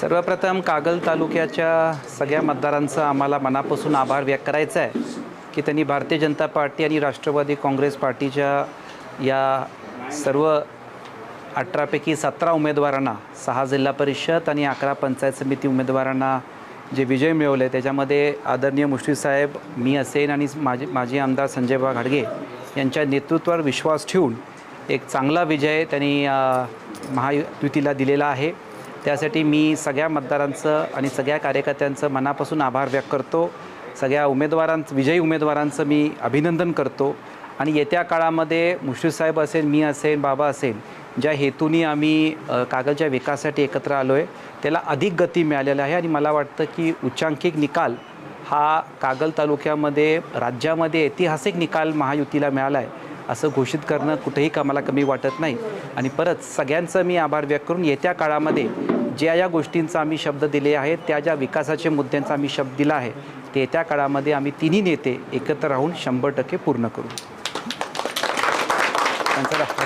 सर्वप्रथम कागल तालुक्याच्या सगळ्या मतदारांचा आम्हाला मनापासून आभार व्यक्त करायचा आहे की त्यांनी भारतीय जनता पार्टी आणि राष्ट्रवादी काँग्रेस पार्टीच्या या सर्व 18पैकी 17 उमेदवारांना 6 जिल्हा परिषद आणि 11 पंचायत समिती उमेदवारांना जे विजय मिळवले त्याच्यामध्ये आदरणीय मुश्रीफ साहेब, मी असेन आणि माजी आमदार संजयबा घाडगे यांच्या नेतृत्वावर विश्वास ठेवून एक चांगला विजय त्यांनी महायुतीला दिलेला आहे। त्यासाठी मी सगळ्या मतदारांचं आणि सगळ्या कार्यकर्त्यांचं मनापासून आभार व्यक्त करतो। सगळ्या विजयी उमेदवारांचं मी अभिनंदन करतो आणि येत्या काळामध्ये मुश्रीफ साहेब असेल, मी असेल, बाबा असेल, ज्या हेतूने आम्ही कागलच्या विकासासाठी एकत्र आलो आहे त्याला अधिक गती मिळालेली आहे आणि मला वाटतं की उच्चांकित निकाल हा कागल तालुक्यामध्ये राज्यामध्ये ऐतिहासिक निकाल महायुतीला मिळाला आहे असं घोषित करणं कुठेही आम्हाला कमी वाटत नाही। आणि परत सगळ्यांचं मी आभार व्यक्त करून येत्या काळामध्ये ज्या गोष्टींचा आम्ही शब्द दिले आहेत, त्या ज्या विकासाच्या मुद्द्यांचा आम्ही शब्द दिला आहे ते येत्या काळामध्ये आम्ही तिन्ही नेते एकत्र राहून 100% पूर्ण करू।